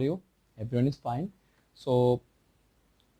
you? Everyone is fine. So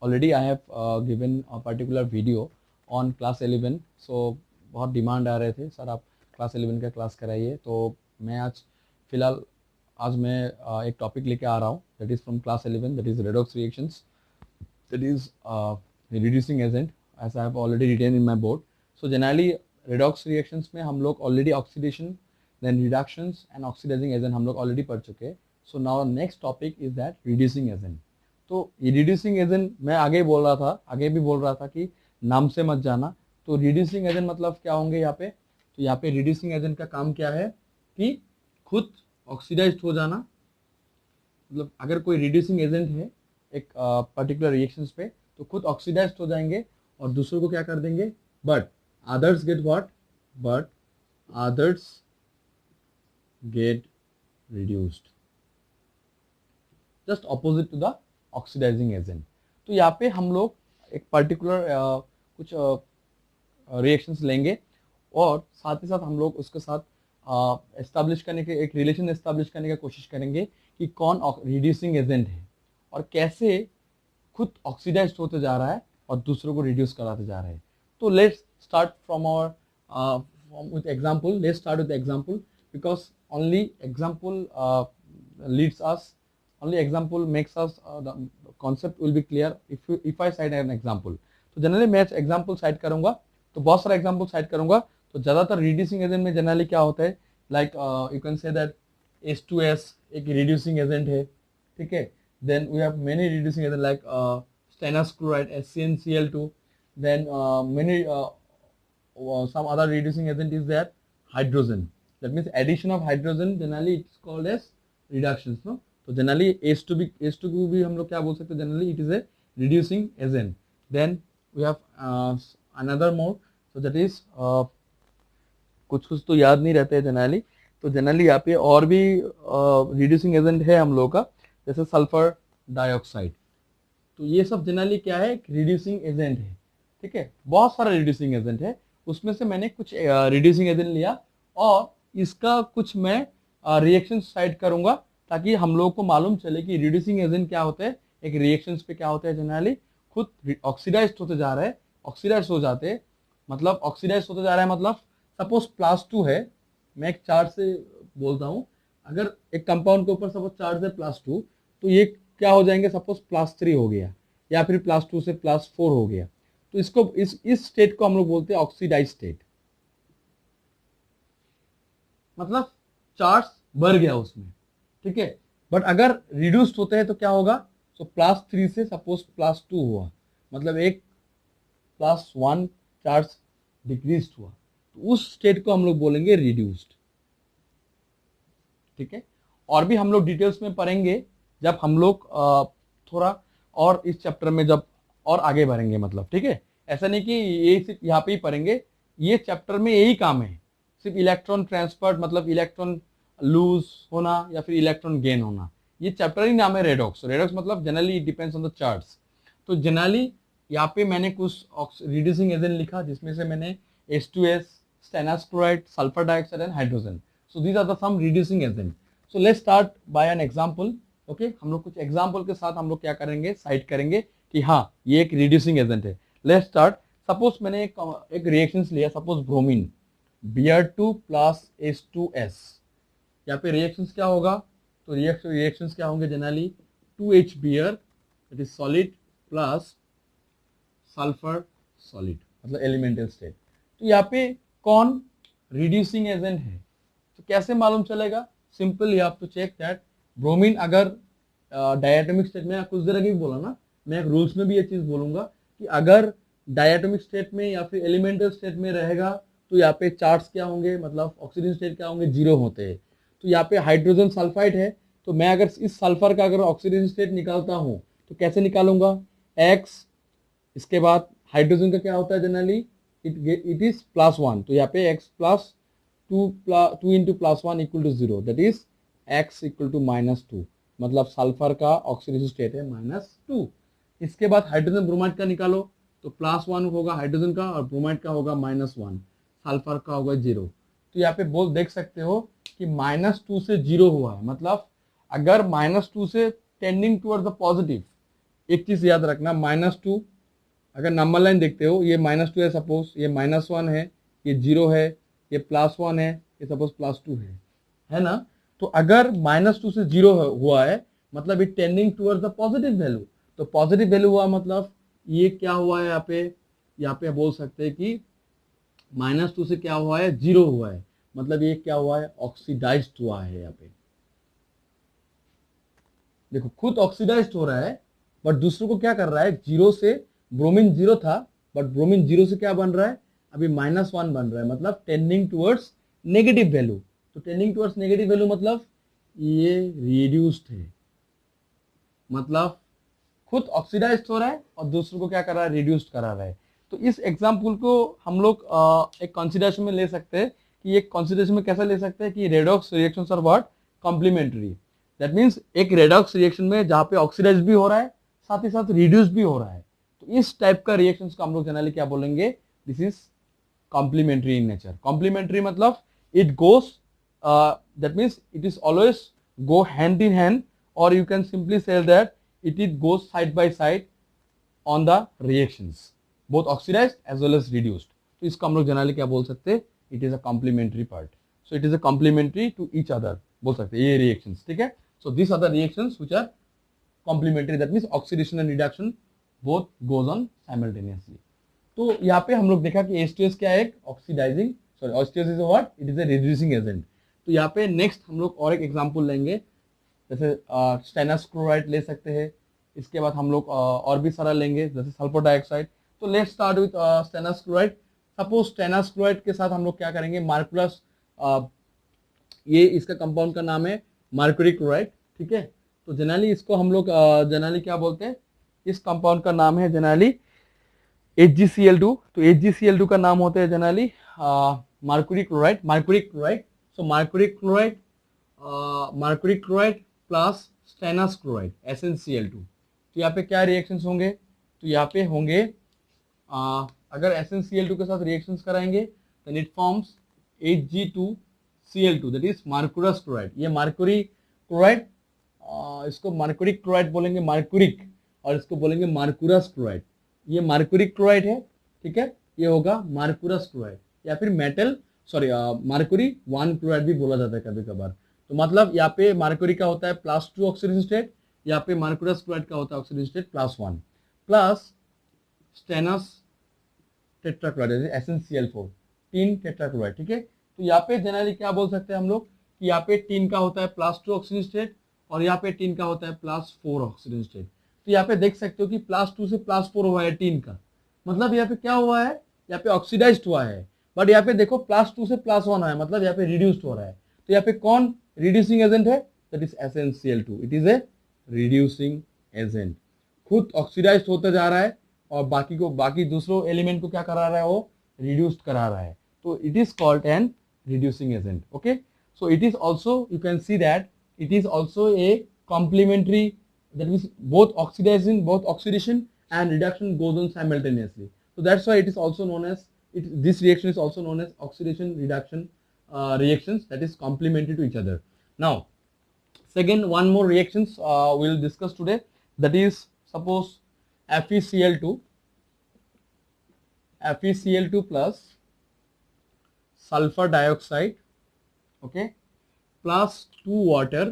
already I have given a particular video on class 11. So बहुत demand आ रहे थे sir आप class 11 का class कराइए, तो मैं आज मैं एक टॉपिक लेके आ रहा हूँ that is from class 11, that is redox reactions, that is reducing agent as I have already written in my board. So generally redox reactions में हम लोग already oxidation, then reductions and oxidizing agent हम लोग already पढ़ चुके हैं. So now next topic is that reducing agent. तो ये रिड्यूसिंग एजेंट मैं आगे भी बोल रहा था कि नाम से मत जाना. तो रिड्यूसिंग एजेंट मतलब क्या होंगे यहाँ पे? तो यहाँ पे रिड्यूसिंग एजेंट का काम क्या है कि खुद ऑक्सीडाइज्ड हो जाना. मतलब अगर कोई रिड्यूसिंग एजेंट है एक पर्टिकुलर रिएक्शंस पे तो खुद ऑक्सीडाइज्ड हो जाएंगे और दूसरों को क्या कर देंगे, but others get what, but others get reduced, just opposite to the oxidizing agent. तो यहाँ पे हम लोग एक पर्टिकुलर कुछ रिएक्शंस लेंगे और साथ ही साथ हम लोग उसके साथ एस्टैब्लिश करने के एक रिलेशन एस्टैब्लिश करने की कोशिश करेंगे कि कौन रिड्यूसिंग एजेंट है और कैसे खुद ऑक्सीडाइज्ड होते जा रहा है और दूसरों को रिड्यूस कराते जा रहा है. तो let's start from our with example. Let's start with example because only example leads us, only example makes us the concept will be clear if I cite an example. तो जनरली मैं example side करूंगा, तो बहुत सारा example side करूंगा. तो ज़्यादातर reducing agent में जनरली क्या होता है, like you can say that H2S एक रिड्यूसिंग एजेंट है, ठीक है. Then we have many reducing agent like stannous chloride SCnCl2. Then many some other reducing agent is that hydrogen. That means addition of hydrogen generally it's called as reductions, no. तो generally H2 भी हम लोग क्या बोल सकते हैं, generally it is a reducing agent. Then we have another more, तो that is कुछ तो याद नहीं रहते हैं जनरली. तो जनरली यहाँ पे और भी रिड्यूसिंग एजेंट है हम लोग का, जैसे सल्फर डाइऑक्साइड. तो ये सब जनरली क्या है, रिड्यूसिंग एजेंट है, ठीक है. बहुत सारा रिड्यूसिंग एजेंट है, उसमें से मैंने कुछ रिड्यूसिंग एजेंट लिया और इसका कुछ मैं रिएक्शन साइड करूंगा ताकि हम लोगों को मालूम चले कि रिड्यूसिंग एजेंट क्या होते हैं. एक रिएक्शंस पे क्या होते हैं, जनरली खुद ऑक्सीडाइज्ड होते जा रहे हैं, ऑक्सीडाइज्ड हो जाते हैं. मतलब ऑक्सीडाइज्ड होते जा रहा है मतलब सपोज +2 है, मैं एक चार्ज से बोलता हूँ, अगर एक कंपाउंड के ऊपर सपोज चार्ज है +2, तो ये क्या हो जाएंगे, सपोज +3 हो गया या फिर +2 से +4 हो गया. तो इसको इस स्टेट को हम लोग बोलते हैं ऑक्सीडाइज स्टेट. मतलब चार्ज बढ़ गया उसमें, ठीक है. बट अगर रिड्यूस्ड होते हैं तो क्या होगा, सो +3 से सपोज +2 हुआ, मतलब एक +1 चार्ज डिक्रीज हुआ, तो उस स्टेट को हम लोग बोलेंगे रिड्यूस्ड, ठीक है. और भी हम लोग डिटेल्स में पढ़ेंगे जब हम लोग थोड़ा और इस चैप्टर में जब और आगे बढ़ेंगे, मतलब ठीक है. ऐसा नहीं कि ये सिर्फ यहाँ पे ही पढ़ेंगे, ये चैप्टर में यही काम है, सिर्फ इलेक्ट्रॉन ट्रांसफर मतलब इलेक्ट्रॉन लूज होना या फिर इलेक्ट्रॉन गेन होना. ये चैप्टर ही नाम है रेडॉक्स. रेडॉक्स मतलब generally it depends on the charts. तो जनरली यहाँ पे मैंने कुछ रिड्यूसिंग एजेंट लिखा जिसमें से मैंने H2S, stannous chloride, sulphur dioxide and hydrogen. So these are the some reducing agent. So let's start by an example. Okay, हम लोग कुछ एग्जांपल के साथ हम लोग क्या करेंगे, साइड करेंगे कि हाँ ये एक रिड्यूसिंग एजेंट है. Let's start. सपोज मैंने एक रिएक्शन लिया, सपोज ब्रोमीन Br2 + H2S. यहाँ पे रिएक्शंस क्या होगा, तो रिएक्शंस क्या होंगे, generally 2HBr it is solid plus sulphur solid, मतलब एलिमेंटल स्टेट. तो यहाँ पे कौन रिड्यूसिंग एजेंट है, तो कैसे मालूम चलेगा, simple you have to check that bromine अगर डायटोमिक स्टेट में, कुछ देर आगे भी बोला ना, मैं एक रूल्स में भी ये चीज बोलूंगा कि अगर डायटोमिक स्टेट में या फिर एलिमेंटल स्टेट में रहेगा तो यहाँ पे चार्ज क्या होंगे, मतलब ऑक्सीजन स्टेट क्या होंगे, 0 होते हैं. तो यहाँ पे हाइड्रोजन सल्फाइड है, तो मैं अगर इस सल्फर का अगर ऑक्सीजन स्टेट निकालता हूँ तो कैसे निकालूंगा, X, इसके बाद हाइड्रोजन का क्या होता है, जनरली इट इज +1. तो यहाँ पे X + 2 × +1 = 0, दैट इज X = -2. मतलब सल्फर का ऑक्सीडेशन स्टेट है -2. इसके बाद हाइड्रोजन ब्रोमाइड का निकालो, तो +1 होगा हाइड्रोजन का और ब्रोमाइड का होगा -1, सल्फर का होगा 0. तो यहाँ पे बोल देख सकते हो कि -2 से 0 हुआ है. मतलब अगर -2 से टेंडिंग टुवर्ड्स द पॉजिटिव। एक चीज याद रखना, -2 अगर नंबर लाइन देखते हो, ये -2 है सपोज, ये -1 है, ये 0 है, ये +1 है, ये सपोज +2 है ना। तो अगर -2 से 0 हुआ है मतलब it tending towards the positive value. तो पॉजिटिव वैल्यू हुआ मतलब ये क्या हुआ है यहाँ पे बोल सकते हैं कि -2 से क्या हुआ है, 0 हुआ है, मतलब ये क्या हुआ है, ऑक्सीडाइज्ड हुआ है। यहाँ पे देखो खुद ऑक्सीडाइज्ड हो रहा है, बट दूसरों को क्या कर रहा है, 0 से ब्रोमीन 0 था, बट ब्रोमीन 0 से क्या बन रहा है, अभी -1 बन रहा है, मतलब टेंडिंग टुवर्ड्स नेगेटिव वैल्यू। तो टेंडिंग टुवर्ड्स नेगेटिव वैल्यू मतलब ये रिड्यूस्ड है, मतलब खुद ऑक्सीडाइज्ड हो रहा है और दूसरों को क्या कर रहा है, रिड्यूस्ड करा रहा है। तो इस एग्जाम्पल को हम लोग एक कंसिडरेशन में ले सकते हैं कि एक कंसिडरेशन में कैसा ले सकते हैं कि redox reactions are what, complementary. That means एक रेडॉक्स रिएक्शन में जहां पे ऑक्सीडाइज भी हो रहा है साथ ही साथ रिड्यूस भी हो रहा है, तो इस टाइप का रिएक्शन को हम लोग जनरली क्या बोलेंगे, this is complementary in nature. Complementary मतलब it goes, that means it is always go hand in hand, और you can simply say that it goes side by side on the reactions, both oxidized as well as reduced. तो इसको हम लोग generally क्या बोल सकते हैं, it is a complementary part. So it is a complementary to each other बोल सकते हैं ये reactions, ठीक है। So these are the reactions which are complementary, that means oxidation and reduction both goes on simultaneously. तो यहाँ पे हम लोग देखा कि H2S क्या है, एक oxidizing, sorry H2S is a what, it is a reducing agent. तो यहाँ पे नेक्स्ट हम लोग और एक एग्जाम्पल लेंगे, जैसे स्टेनस क्लोराइड ले सकते हैं, इसके बाद हम लोग और भी सारा लेंगे जैसे सल्फर डाइऑक्साइड। तो let's start with stannous chloride. Suppose stannous chloride के साथ हम लोग क्या करेंगे, मार्कुरस, ये इसका कंपाउंड का नाम है मर्क्यूरी क्लोराइड, ठीक है। तो जनरली इसको हम लोग जनरली क्या बोलते हैं, इस कंपाउंड का नाम है जनरली HgCl2। तो HgCl2 का नाम होता है generally mercury chloride. So mercury chloride plus stannous chloride SnCl2। तो यहाँ पे क्या रिएक्शंस होंगे, तो यहाँ पे होंगे अगर SnCl2 के साथ रिएक्शंस कराएंगे then it forms Hg2Cl2 that is mercurous chloride. ये मर्क्यूरी क्लोराइड, इसको मर्क्यूरी क्लोराइड बोलेंगे, मर्क्यूरिक, और इसको बोलेंगे मर्क्यूरस क्लोराइड। ये मर्क्यूरी क्लोराइड है, ठीक है, ये होगा मर्क्यूरस क्लोराइड, या फिर मेटल सॉरी मर्क्यूरी 1 क्लोराइड भी बोला जाता है कभी कभार। तो मतलब यहाँ पे मर्क्यूरी का होता है +2 ऑक्सीडेशन स्टेट, यहाँ पे मर्क्यूरस क्लोराइड का होता है oxidation state +1, plus stannous tetrachloride SnCl4 3 tetrachloride, ठीक है। तो यहाँ पे जनरली क्या बोल सकते हैं हम लोग कि यहाँ पे 3 का होता है +2 ऑक्सीडेशन स्टेट और यहाँ पे 3 का होता है +4 ऑक्सीडेशन स्टेट। तो यहाँ पे देख सकते हो कि +2 से +4 हुआ है 3 का, मतलब यहाँ पे क्या हुआ है, यहाँ पे ऑक्सीडाइज्ड हुआ है, बट यहाँ पे देखो +2 से +1 है, मतलब यहाँ पे रिड्यूस्ड हो रहा है। तो यहाँ पे कौन रिड्यूसिंग एजेंट है, that is SnCl2, it is a reducing agent. खुद ऑक्सीडाइज्ड होता जा रहा है और बाकी दूसरों एलिमेंट को क्या करा रहा है, वो रिड्यूस्ड करा रहा है। तो it is called an reducing agent, okay. So it is also, you can see that it is also a complementary, that means both oxidation and reduction goes on simultaneously. So that's why it is also known as this reaction is also known as oxidation reduction reactions, that is complementary to each other. Now second, one more reactions we'll discuss today, that is suppose FeCl2 plus sulfur dioxide, okay, plus 2 water,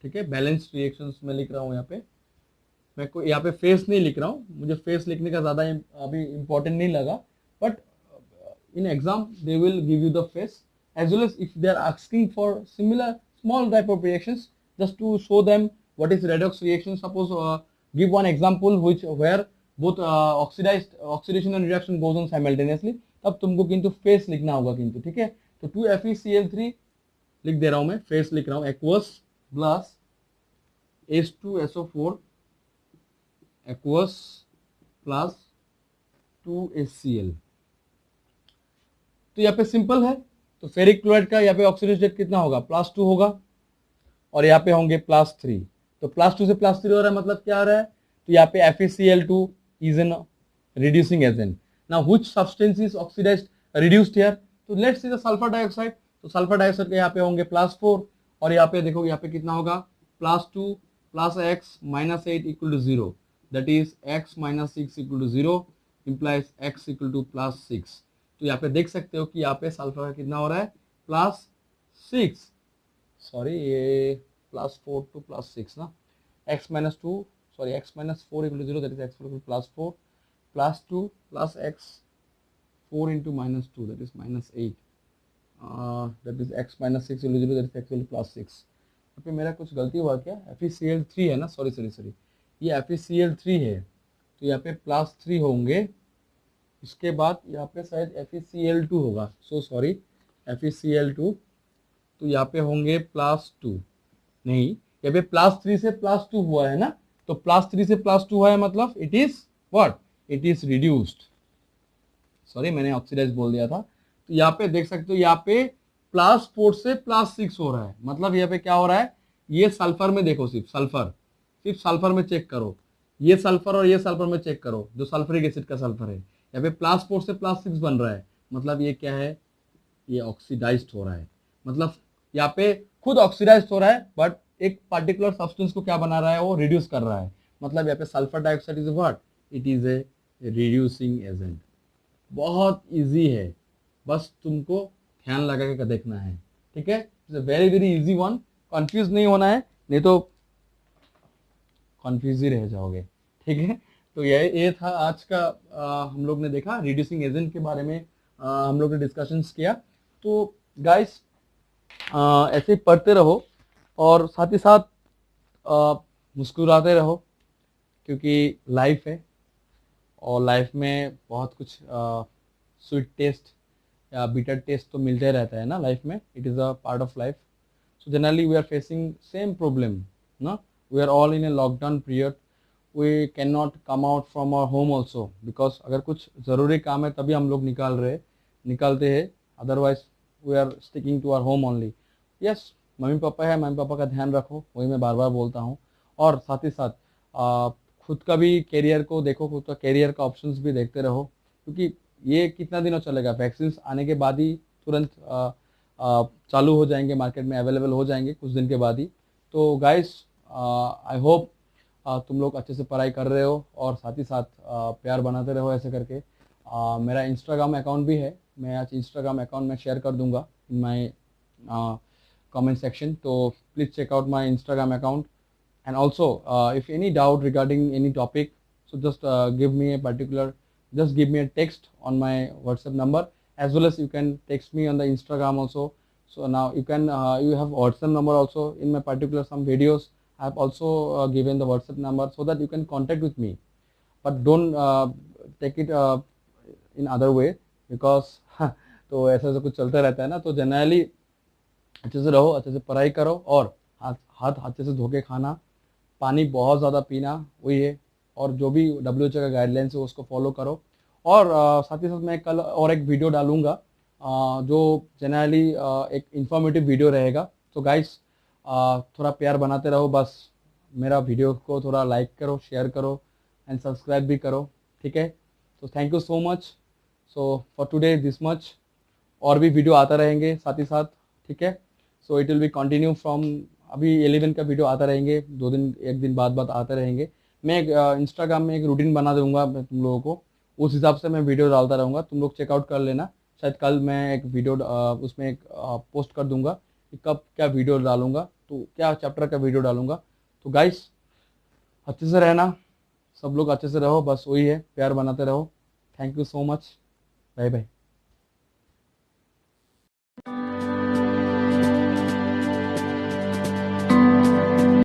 ठीक है। Balance reactions में लिख रहा हूँ, यहाँ पे मैं को यहाँ पे फेस नहीं लिख रहा हूँ, मुझे फेस लिखने का ज़्यादा अभी इम्पोर्टेंट नहीं लगा, but in exam they will give you the face as well as if they are asking for similar small type of reactions just to show them what is redox reaction. Suppose give one example which were both oxidation and reduction goes on simultaneously, तब तुमको किंतु face लिखना होगा किंतु, ठीक है। तो 2FeCl3 लिख दे रहा हूँ मैं, फेस लिख रहा हूँ, aqueous plus H2SO4 aqueous plus 2HCl। तो यहाँ पे सिंपल है, तो फेरिक क्लोराइड का यहाँ पे ऑक्सीडेशन स्टेट कितना होगा, +2 होगा, और यहाँ पे होंगे +3। तो +2 से +3 हो रहा है, मतलब क्या हो रहा है, तो यहाँ पे FeCl2 is an reducing agent. Now which substance is oxidised reduced here, तो let's see the sulphur dioxide. तो सल्फर डाइऑक्साइड के यहाँ पे होंगे +4, और यहाँ पे देखो यहाँ पे कितना होगा +2, plus x minus 8 equal to 0, that is x minus 6 equal to 0 implies x equal to plus 6. तो यहाँ पे देख सकते हो कि यहाँ पे सल्फर का कितना हो रहा है, प्लस 6, सॉरी ये प्लस 4 टू प्लस 6 ना, x minus 2 sorry x minus 4 equal to 0, that is x equal to plus 4 plus 2 plus x 4 into minus 2, that is minus 8, that is x minus 6 equal to 0, that is x equal to plus 6. यहाँ पे मेरा कुछ गलती हुआ क्या, FeCl3 है ना, sorry sorry sorry, ये FeCl3 है, तो यहाँ पे प्लस 3 होंगे, इसके बाद यहाँ पे शायद FeCl2 होगा, सो सॉरी FeCl2, तो यहाँ पे होंगे प्लस 2, नहीं यहाँ पे प्लस 3 से प्लस 2 हुआ है ना, तो प्लस 3 से प्लस 2 हुआ है मतलब it is what, it is reduced, sorry मैंने ऑक्सीडाइज बोल दिया था. तो यहाँ पे देख सकते हो यहाँ पे प्लस 4 से प्लस 6 हो रहा है, मतलब यहाँ पे क्या हो रहा है, ये सल्फर में देखो, सिर्फ सल्फर में चेक करो, ये सल्फर और ये सल्फर में चेक करो, जो सल्फरिक एसिड का सल्फर है, यहाँ पे प्लस 4 से प्लस 6 बन रहा है, मतलब ये क्या है, ये ऑक्सीडाइज्ड हो रहा है, मतलब यहाँ पे खुद ऑक्सीडाइज्ड हो रहा है, बट एक पर्टिकुलर सब्सटेंस को क्या बना रहा है, वो रिड्यूस कर रहा है, मतलब यहाँ पे sulphur dioxide is what, it is a reducing agent. बहुत इजी है, बस तुमको ध्यान लगा के देखना है, ठीक है, it's a very very easy one, confuse नहीं होना है, नहीं तो कंफ्यूज ही रह जाओगे, ठीक है. तो ये था आज का हम लोग ने देखा रिड्यूसिंग एजेंट के बारे में, हम लोग ने डिस्कशंस किया. तो गाइस ऐसे ही पढ़ते रहो और साथ ही साथ मुस्कुराते रहो, क्योंकि लाइफ है और लाइफ में बहुत कुछ स्वीट टेस्ट या बिटर टेस्ट तो मिलते रहता है ना लाइफ में, it is a part of life. So generally we are facing same problem ना, we are all in a lockdown period, we can not come out from our home also, because अगर कुछ ज़रूरी काम है तभी हम लोग निकालते हैं, otherwise we are sticking to our home only. Yes, मम्मी पापा है, मम्मी पापा का ध्यान रखो, वही मैं बार बार बोलता हूँ, और साथ ही साथ खुद का भी कैरियर को देखो, खुद का कैरियर का ऑप्शंस भी देखते रहो, क्योंकि ये कितना दिनों चलेगा, वैक्सीन आने के बाद ही तुरंत चालू हो जाएंगे, मार्केट में अवेलेबल हो जाएंगे कुछ दिन के बाद ही. तो गाइस आई होप तुम लोग अच्छे से पढ़ाई कर रहे हो और साथ ही साथ प्यार बनाते रहो ऐसे करके. मेरा इंस्टाग्राम अकाउंट भी है, मैं आज इंस्टाग्राम अकाउंट में शेयर कर दूंगा इन माई comment section, so please check out my Instagram account. And also if any doubt regarding any topic, so just give me a text on my WhatsApp number, as well as you can text me on the Instagram also. So now you can you have WhatsApp number also. In my particular some videos I have also given the WhatsApp number so that you can contact with me, but don't take it in other way, because तो ऐसा कुछ चलता रहता है ना. तो generally अच्छे से रहो, अच्छे से पढ़ाई करो और हाथ अच्छे से धो के खाना, पानी बहुत ज़्यादा पीना, वही है, और जो भी WHO का गाइडलाइंस है उसको फॉलो करो. और साथ ही साथ मैं कल और एक वीडियो डालूंगा जो जनरली एक इंफॉर्मेटिव वीडियो रहेगा. तो गाइस थोड़ा प्यार बनाते रहो, बस मेरा वीडियो को थोड़ा लाइक करो, शेयर करो एंड सब्सक्राइब भी करो, ठीक है. तो thank you so much. So for today this much, और भी वीडियो आता रहेंगे साथ ही साथ, ठीक है. So it will be continue from, अभी 11 का वीडियो आता रहेंगे, एक दिन बाद आते रहेंगे. मैं एक इंस्टाग्राम में एक रूटीन बना दूंगा तुम लोगों को, उस हिसाब से मैं वीडियो डालता रहूँगा, तुम लोग चेकआउट कर लेना. शायद कल मैं एक वीडियो उसमें एक पोस्ट कर दूंगा कि कब क्या वीडियो डालूंगा, तो क्या चैप्टर का वीडियो डालूंगा. तो गाइस अच्छे से रहना, सब लोग अच्छे से रहो, बस वही है, प्यार बनाते रहो. Thank you so much, bye bye.